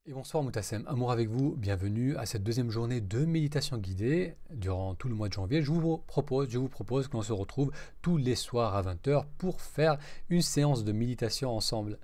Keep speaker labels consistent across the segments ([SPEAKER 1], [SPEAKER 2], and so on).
[SPEAKER 1] Et bonsoir Moutassem, amour avec vous, bienvenue à cette deuxième journée de méditation guidée durant tout le mois de janvier. Je vous propose que l'on se retrouve tous les soirs à 20 heures pour faire une séance de méditation ensemble.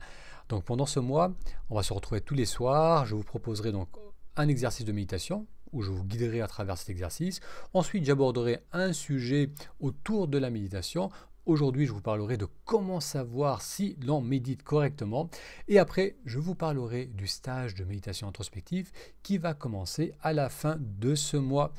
[SPEAKER 1] Donc pendant ce mois, on va se retrouver tous les soirs. Je vous proposerai donc un exercice de méditation où je vous guiderai à travers cet exercice. Ensuite, j'aborderai un sujet autour de la méditation. Aujourd'hui, je vous parlerai de comment savoir si l'on médite correctement. Et après, je vous parlerai du stage de méditation introspective qui va commencer à la fin de ce mois.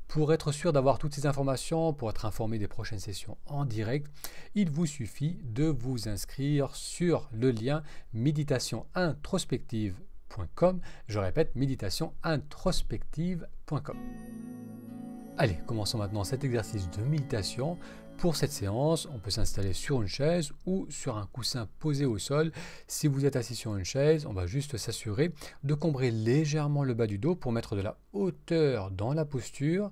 [SPEAKER 1] Pour être sûr d'avoir toutes ces informations, pour être informé des prochaines sessions en direct, il vous suffit de vous inscrire sur le lien méditationintrospective.com. Je répète, méditationintrospective.com. Allez, commençons maintenant cet exercice de méditation. Pour cette séance, on peut s'installer sur une chaise ou sur un coussin posé au sol. Si vous êtes assis sur une chaise, on va juste s'assurer de combrer légèrement le bas du dos pour mettre de la hauteur dans la posture.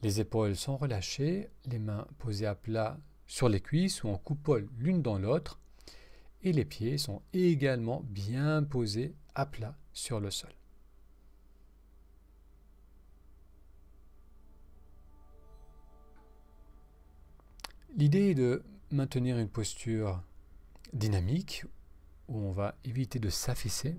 [SPEAKER 1] Les épaules sont relâchées, les mains posées à plat sur les cuisses ou en coupole l'une dans l'autre. Et les pieds sont également bien posés à plat sur le sol. L'idée est de maintenir une posture dynamique où on va éviter de s'affaisser,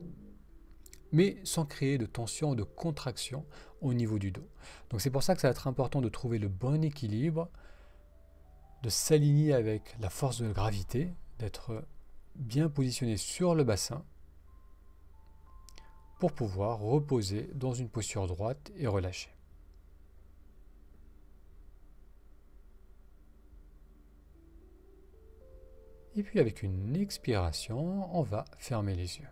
[SPEAKER 1] mais sans créer de tension ou de contraction au niveau du dos. Donc c'est pour ça que ça va être important de trouver le bon équilibre, de s'aligner avec la force de gravité, d'être bien positionné sur le bassin pour pouvoir reposer dans une posture droite et relâchée. Et puis avec une expiration, on va fermer les yeux.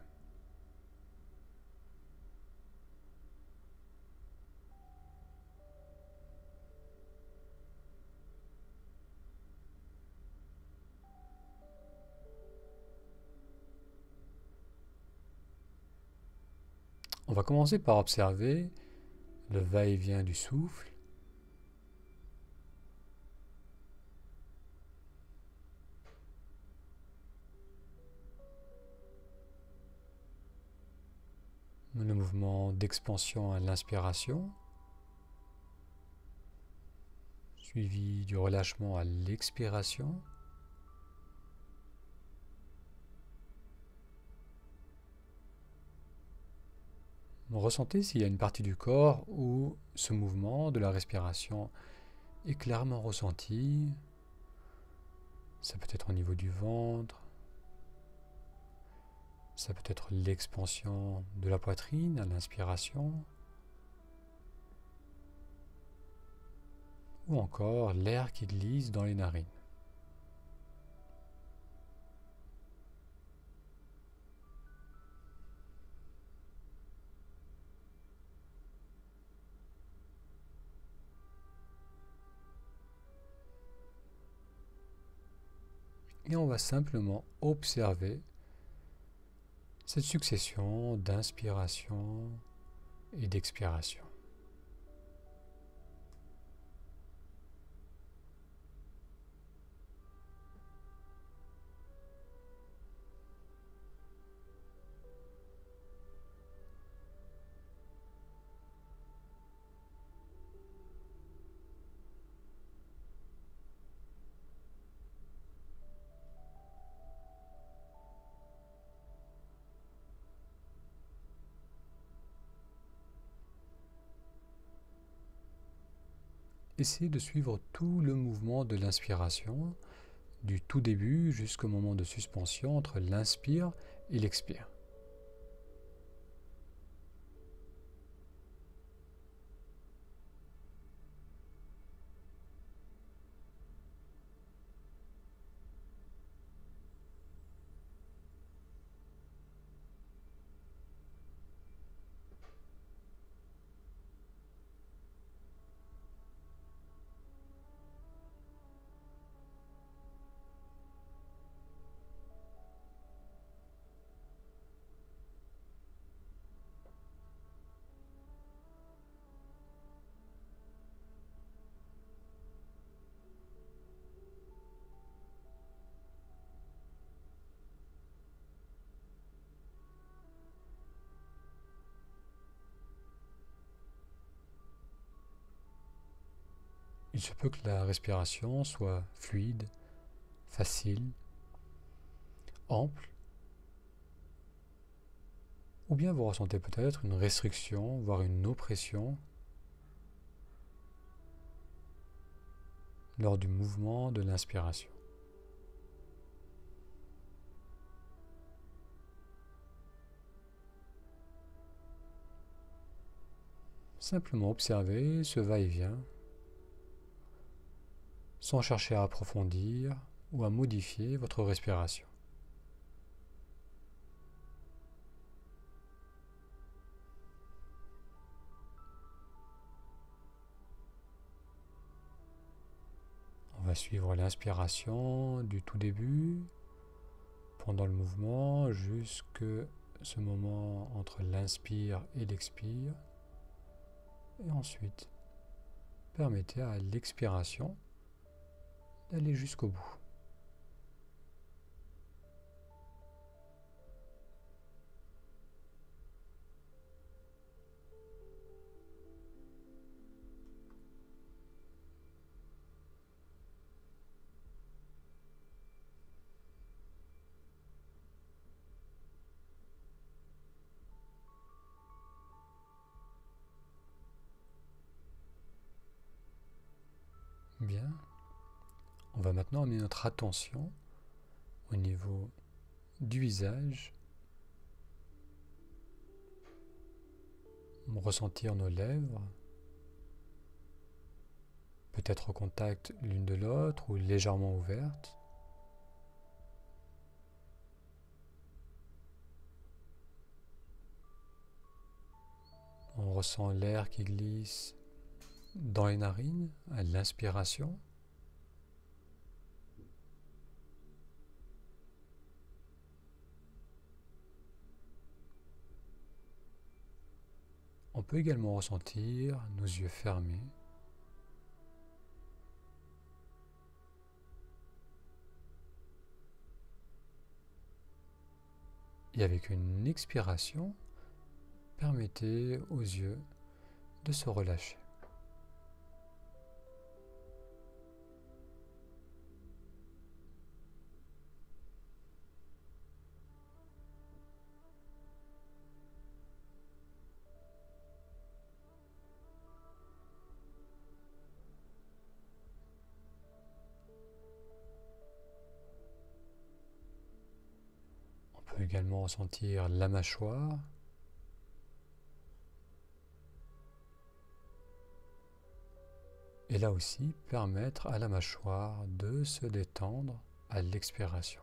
[SPEAKER 1] On va commencer par observer le va-et-vient du souffle. Le mouvement d'expansion à l'inspiration, suivi du relâchement à l'expiration. Ressentez s'il y a une partie du corps où ce mouvement de la respiration est clairement ressenti. Ça peut être au niveau du ventre, ça peut être l'expansion de la poitrine à l'inspiration, ou encore l'air qui glisse dans les narines. Et on va simplement observer cette succession d'inspiration et d'expiration. Essayez de suivre tout le mouvement de l'inspiration, du tout début jusqu'au moment de suspension entre l'inspire et l'expire. Il se peut que la respiration soit fluide, facile, ample, ou bien vous ressentez peut-être une restriction, voire une oppression lors du mouvement de l'inspiration. Simplement observez ce va-et-vient sans chercher à approfondir ou à modifier votre respiration. On va suivre l'inspiration du tout début, pendant le mouvement, jusque ce moment entre l'inspire et l'expire. Et ensuite, permettez à l'expiration d'aller jusqu'au bout. Bien. On va maintenant amener notre attention au niveau du visage, ressentir nos lèvres, peut-être au contact l'une de l'autre ou légèrement ouvertes. On ressent l'air qui glisse dans les narines à l'inspiration. On peut également ressentir nos yeux fermés. Et avec une expiration, permettez aux yeux de se relâcher. On peut également ressentir la mâchoire. Et là aussi, permettre à la mâchoire de se détendre à l'expiration.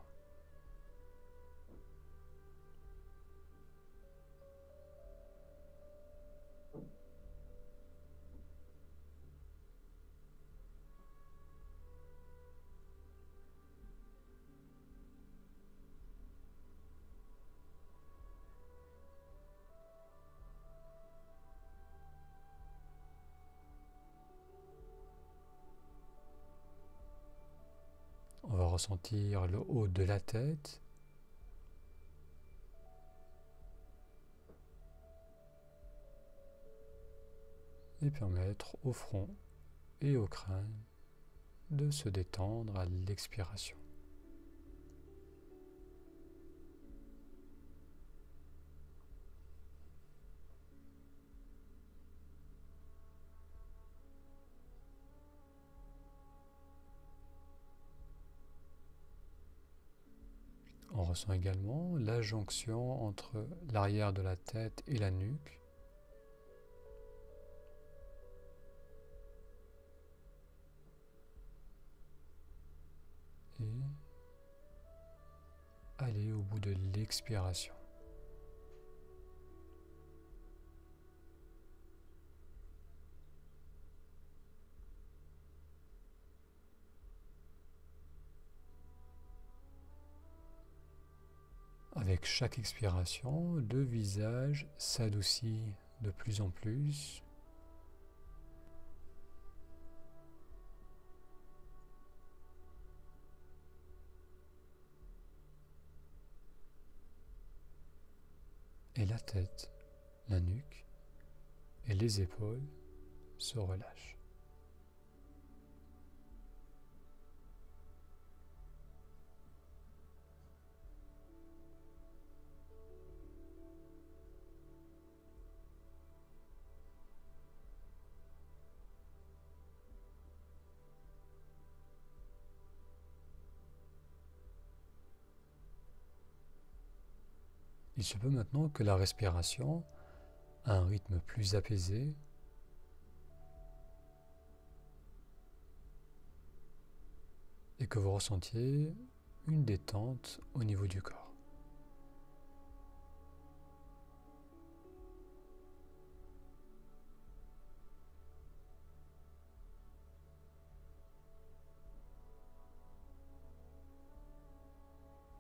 [SPEAKER 1] On va ressentir le haut de la tête. Et permettre au front et au crâne de se détendre à l'expiration. On ressent également la jonction entre l'arrière de la tête et la nuque. Et aller au bout de l'expiration. Avec chaque expiration, le visage s'adoucit de plus en plus. Et la tête, la nuque et les épaules se relâchent. Il se peut maintenant que la respiration a un rythme plus apaisé et que vous ressentiez une détente au niveau du corps.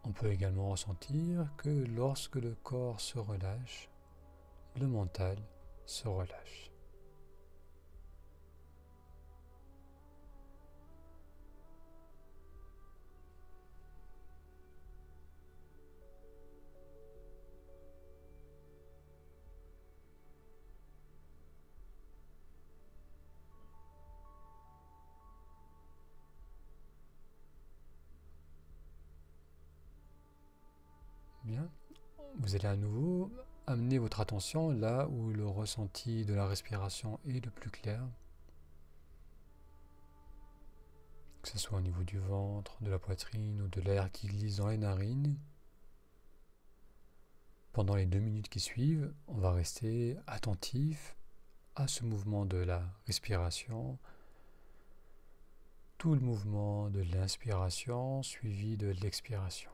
[SPEAKER 1] On peut également ressentir que lorsque le corps se relâche, le mental se relâche. Bien, vous allez à nouveau amener votre attention là où le ressenti de la respiration est le plus clair, que ce soit au niveau du ventre, de la poitrine ou de l'air qui glisse dans les narines. Pendant les 2 minutes qui suivent, on va rester attentif à ce mouvement de la respiration, tout le mouvement de l'inspiration suivi de l'expiration.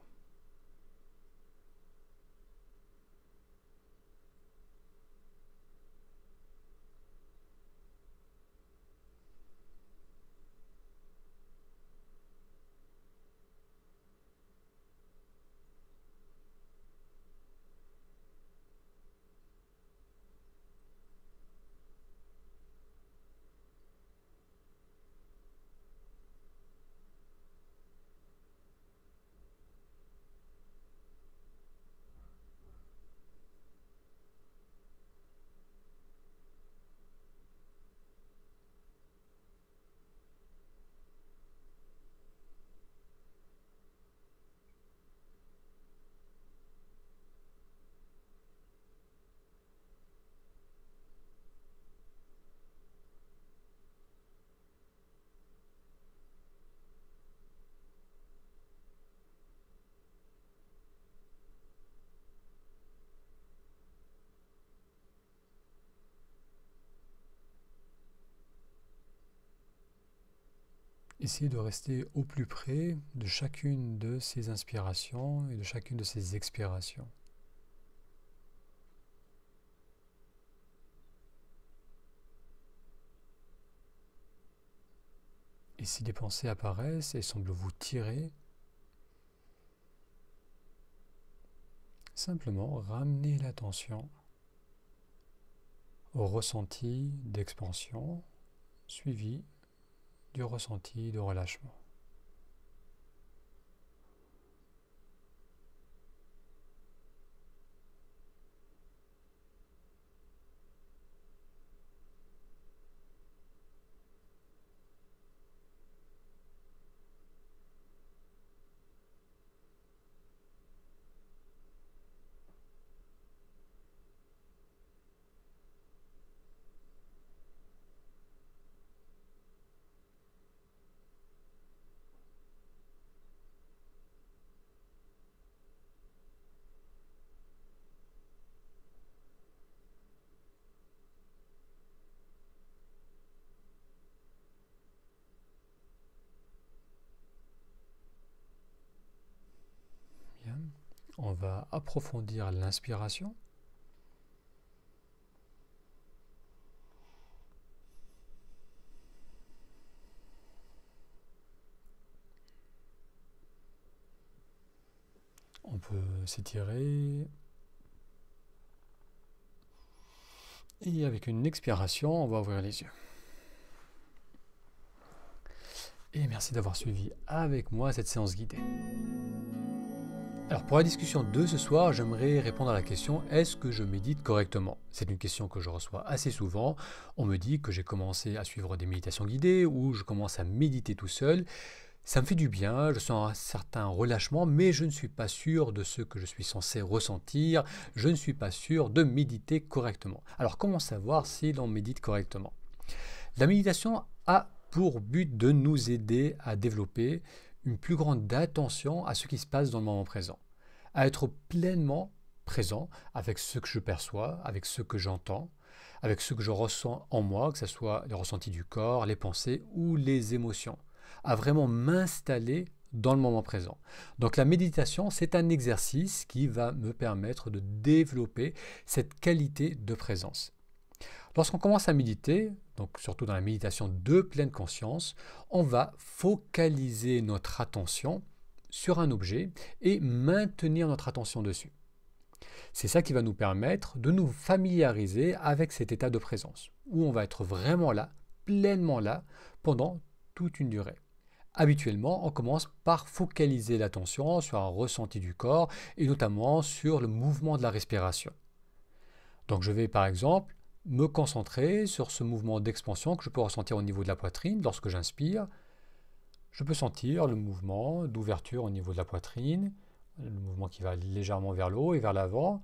[SPEAKER 1] Essayez de rester au plus près de chacune de ces inspirations et de chacune de ces expirations. Et si des pensées apparaissent et semblent vous tirer, simplement ramenez l'attention au ressenti d'expansion suivi du ressenti de relâchement. Bien. On va approfondir l'inspiration. On peut s'étirer. Et avec une expiration, on va ouvrir les yeux. Et merci d'avoir suivi avec moi cette séance guidée. Alors pour la discussion de ce soir, j'aimerais répondre à la question « Est-ce que je médite correctement ?» C'est une question que je reçois assez souvent. On me dit que j'ai commencé à suivre des méditations guidées ou je commence à méditer tout seul. Ça me fait du bien, je sens un certain relâchement, mais je ne suis pas sûr de ce que je suis censé ressentir. Je ne suis pas sûr de méditer correctement. Alors comment savoir si l'on médite correctement? La méditation a pour but de nous aider à développer une plus grande attention à ce qui se passe dans le moment présent, à être pleinement présent avec ce que je perçois, avec ce que j'entends, avec ce que je ressens en moi, que ce soit les ressentis du corps, les pensées ou les émotions, à vraiment m'installer dans le moment présent. Donc la méditation, c'est un exercice qui va me permettre de développer cette qualité de présence. Lorsqu'on commence à méditer, donc surtout dans la méditation de pleine conscience, on va focaliser notre attention sur un objet et maintenir notre attention dessus. C'est ça qui va nous permettre de nous familiariser avec cet état de présence, où on va être vraiment là, pleinement là, pendant toute une durée. Habituellement, on commence par focaliser l'attention sur un ressenti du corps et notamment sur le mouvement de la respiration. Donc je vais par exemple me concentrer sur ce mouvement d'expansion que je peux ressentir au niveau de la poitrine lorsque j'inspire. Je peux sentir le mouvement d'ouverture au niveau de la poitrine, le mouvement qui va légèrement vers le haut et vers l'avant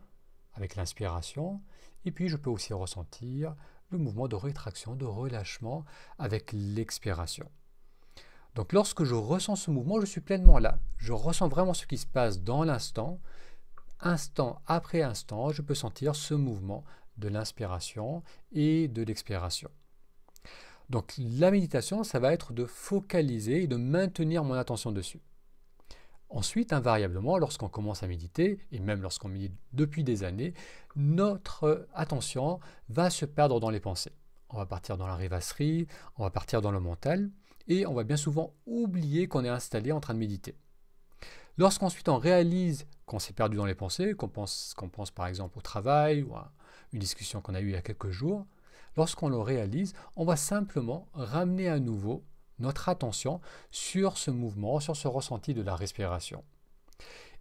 [SPEAKER 1] avec l'inspiration. Et puis je peux aussi ressentir le mouvement de rétraction, de relâchement avec l'expiration. Donc lorsque je ressens ce mouvement, je suis pleinement là. Je ressens vraiment ce qui se passe dans l'instant. Instant après instant, je peux sentir ce mouvement de l'inspiration et de l'expiration. Donc la méditation, ça va être de focaliser et de maintenir mon attention dessus. Ensuite, invariablement, lorsqu'on commence à méditer, et même lorsqu'on médite depuis des années, notre attention va se perdre dans les pensées. On va partir dans la rêvasserie, on va partir dans le mental, et on va bien souvent oublier qu'on est installé en train de méditer. Lorsqu'ensuite on réalise qu'on s'est perdu dans les pensées, qu'on pense par exemple au travail ou à une discussion qu'on a eue il y a quelques jours, lorsqu'on le réalise, on va simplement ramener à nouveau notre attention sur ce mouvement, sur ce ressenti de la respiration.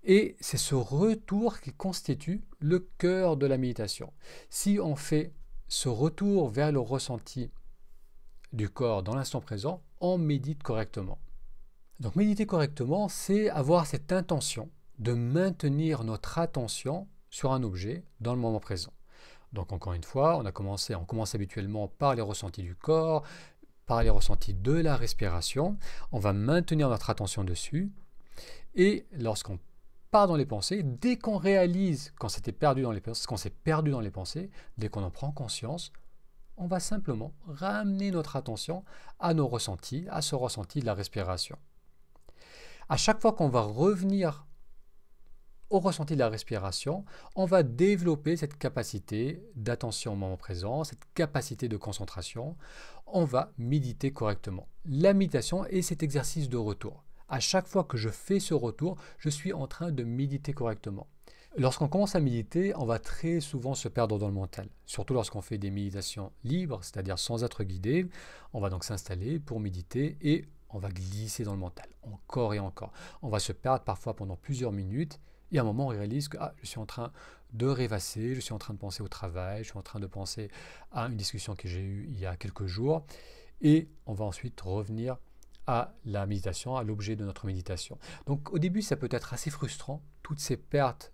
[SPEAKER 1] Et c'est ce retour qui constitue le cœur de la méditation. Si on fait ce retour vers le ressenti du corps dans l'instant présent, on médite correctement. Donc méditer correctement, c'est avoir cette intention de maintenir notre attention sur un objet dans le moment présent. Donc encore une fois, on commence habituellement par les ressentis du corps, par les ressentis de la respiration. On va maintenir notre attention dessus. Et lorsqu'on part dans les pensées, dès qu'on réalise qu'on s'est perdu dans les pensées, dès qu'on en prend conscience, on va simplement ramener notre attention à nos ressentis, à ce ressenti de la respiration. À chaque fois qu'on va revenir au ressenti de la respiration, on va développer cette capacité d'attention au moment présent, cette capacité de concentration. On va méditer correctement. La méditation est cet exercice de retour. À chaque fois que je fais ce retour, je suis en train de méditer correctement. Lorsqu'on commence à méditer, on va très souvent se perdre dans le mental. Surtout lorsqu'on fait des méditations libres, c'est-à-dire sans être guidé. On va donc s'installer pour méditer et on va glisser dans le mental, encore et encore. On va se perdre parfois pendant plusieurs minutes et à un moment on réalise que je suis en train de rêvasser, je suis en train de penser au travail, je suis en train de penser à une discussion que j'ai eue il y a quelques jours et on va ensuite revenir à la méditation, à l'objet de notre méditation. Donc au début ça peut être assez frustrant, toutes ces pertes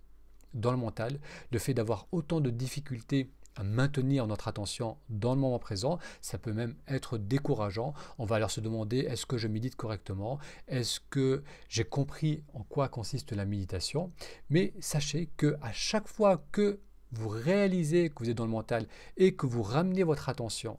[SPEAKER 1] dans le mental, le fait d'avoir autant de difficultés à maintenir notre attention dans le moment présent, ça peut même être décourageant. On va alors se demander, est-ce que je médite correctement? Est-ce que j'ai compris en quoi consiste la méditation? Mais sachez qu'à chaque fois que vous réalisez que vous êtes dans le mental et que vous ramenez votre attention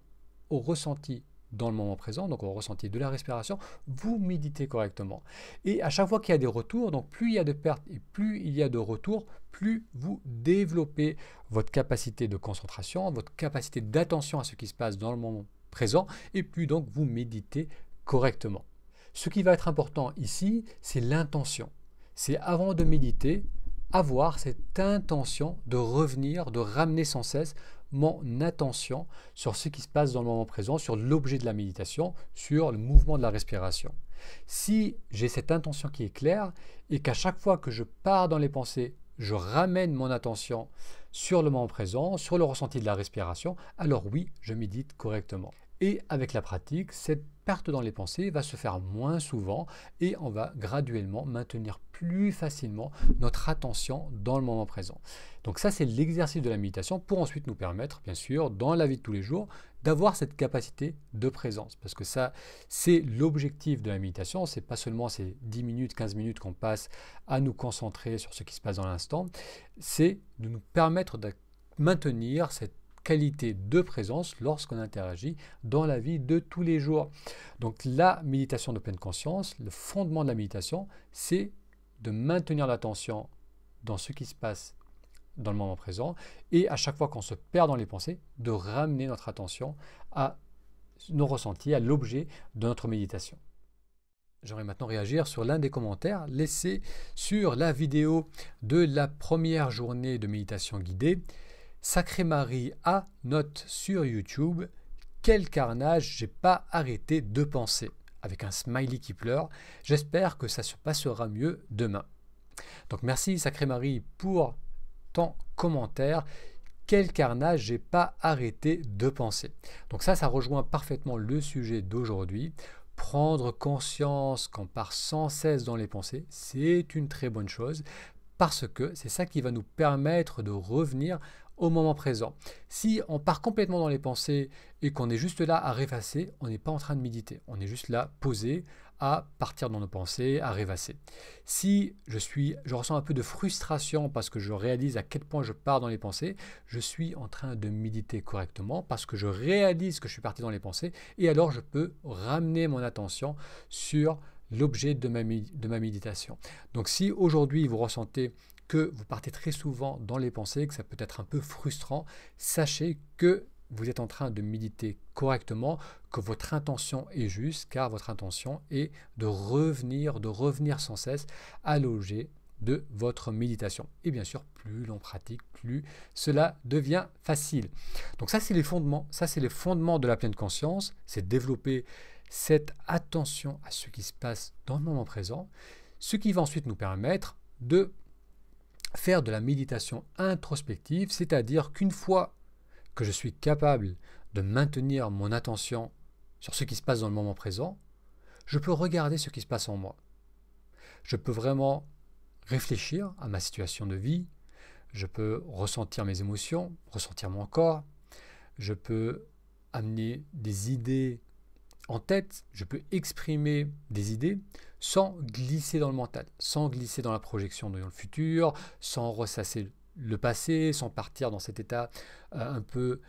[SPEAKER 1] au ressenti dans le moment présent, donc au ressenti de la respiration, vous méditez correctement. Et à chaque fois qu'il y a des retours, donc plus il y a de pertes et plus il y a de retours, plus vous développez votre capacité de concentration, votre capacité d'attention à ce qui se passe dans le moment présent, et plus donc vous méditez correctement. Ce qui va être important ici, c'est l'intention. C'est avant de méditer, avoir cette intention de revenir, de ramener sans cesse mon attention sur ce qui se passe dans le moment présent, sur l'objet de la méditation, sur le mouvement de la respiration. Si j'ai cette intention qui est claire et qu'à chaque fois que je pars dans les pensées, je ramène mon attention sur le moment présent, sur le ressenti de la respiration, alors oui, je médite correctement. Et avec la pratique, cette perte dans les pensées va se faire moins souvent et on va graduellement maintenir plus facilement notre notre attention dans le moment présent. Donc ça, c'est l'exercice de la méditation pour ensuite nous permettre, bien sûr, dans la vie de tous les jours, d'avoir cette capacité de présence. Parce que ça, c'est l'objectif de la méditation. C'est pas seulement ces 10 minutes, 15 minutes qu'on passe à nous concentrer sur ce qui se passe dans l'instant. C'est de nous permettre de maintenir cette qualité de présence lorsqu'on interagit dans la vie de tous les jours. Donc la méditation de pleine conscience, le fondement de la méditation, c'est de maintenir l'attention dans ce qui se passe dans le moment présent et à chaque fois qu'on se perd dans les pensées, de ramener notre attention à nos ressentis, à l'objet de notre méditation. J'aimerais maintenant réagir sur l'un des commentaires laissés sur la vidéo de la première journée de méditation guidée. Sacré Marie A note sur YouTube: quel carnage, j'ai pas arrêté de penser, avec un smiley qui pleure. J'espère que ça se passera mieux demain. Donc merci Sacré Marie pour ton commentaire. Quel carnage, j'ai pas arrêté de penser. Donc ça rejoint parfaitement le sujet d'aujourd'hui. Prendre conscience qu'on part sans cesse dans les pensées, c'est une très bonne chose parce que c'est ça qui va nous permettre de revenir au moment présent. Si on part complètement dans les pensées et qu'on est juste là à rêvasser, on n'est pas en train de méditer. On est juste là posé à partir dans nos pensées, à rêvasser. Si je ressens un peu de frustration parce que je réalise à quel point je pars dans les pensées, je suis en train de méditer correctement parce que je réalise que je suis parti dans les pensées et alors je peux ramener mon attention sur l'objet de ma méditation. Donc si aujourd'hui vous ressentez que vous partez très souvent dans les pensées, que ça peut être un peu frustrant, sachez que vous êtes en train de méditer correctement, que votre intention est juste, car votre intention est de revenir sans cesse à l'objet de votre méditation. Et bien sûr, plus l'on pratique, plus cela devient facile. Donc ça, c'est les fondements. Ça, c'est les fondements de la pleine conscience. C'est développer cette attention à ce qui se passe dans le moment présent, ce qui va ensuite nous permettre de faire de la méditation introspective, c'est-à-dire qu'une fois que je suis capable de maintenir mon attention sur ce qui se passe dans le moment présent, je peux regarder ce qui se passe en moi. Je peux vraiment réfléchir à ma situation de vie, je peux ressentir mes émotions, ressentir mon corps, je peux amener des idées en tête, je peux exprimer des idées sans glisser dans le mental, sans glisser dans la projection dans le futur, sans ressasser le passé, sans partir dans cet état un peu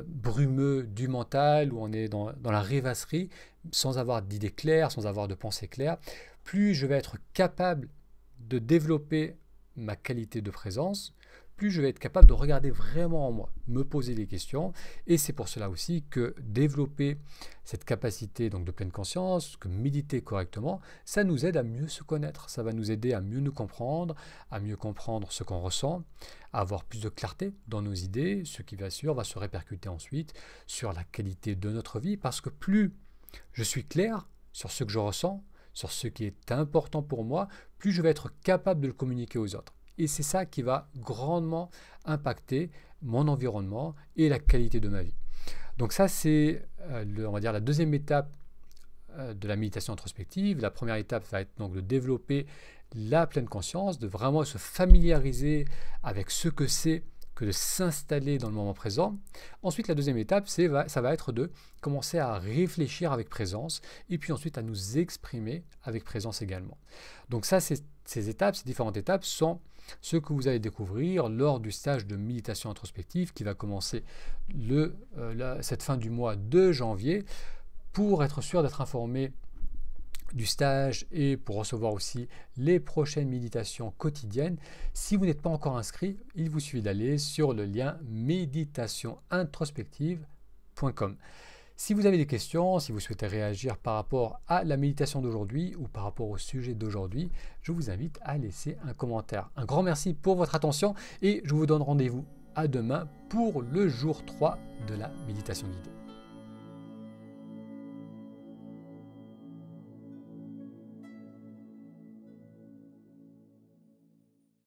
[SPEAKER 1] brumeux du mental où on est dans la rêvasserie, sans avoir d'idées claires, sans avoir de pensées claires. Plus je vais être capable de développer ma qualité de présence, plus je vais être capable de regarder vraiment en moi, me poser des questions. Et c'est pour cela aussi que développer cette capacité donc de pleine conscience, que méditer correctement, ça nous aide à mieux se connaître. Ça va nous aider à mieux nous comprendre, à mieux comprendre ce qu'on ressent, à avoir plus de clarté dans nos idées, ce qui bien sûr va se répercuter ensuite sur la qualité de notre vie. Parce que plus je suis clair sur ce que je ressens, sur ce qui est important pour moi, plus je vais être capable de le communiquer aux autres. Et c'est ça qui va grandement impacter mon environnement et la qualité de ma vie. Donc ça, c'est on va dire la deuxième étape de la méditation introspective. La première étape va être donc de développer la pleine conscience, de vraiment se familiariser avec ce que c'est que de s'installer dans le moment présent. Ensuite, la deuxième étape, ça va être de commencer à réfléchir avec présence et puis ensuite à nous exprimer avec présence également. Donc ça, ces différentes étapes sont ce que vous allez découvrir lors du stage de méditation introspective qui va commencer cette fin du mois de janvier. Pour être sûr d'être informé du stage et pour recevoir aussi les prochaines méditations quotidiennes, si vous n'êtes pas encore inscrit, il vous suffit d'aller sur le lien méditationintrospective.com. Si vous avez des questions, si vous souhaitez réagir par rapport à la méditation d'aujourd'hui ou par rapport au sujet d'aujourd'hui, je vous invite à laisser un commentaire. Un grand merci pour votre attention et je vous donne rendez-vous à demain pour le jour 3 de la méditation guidée.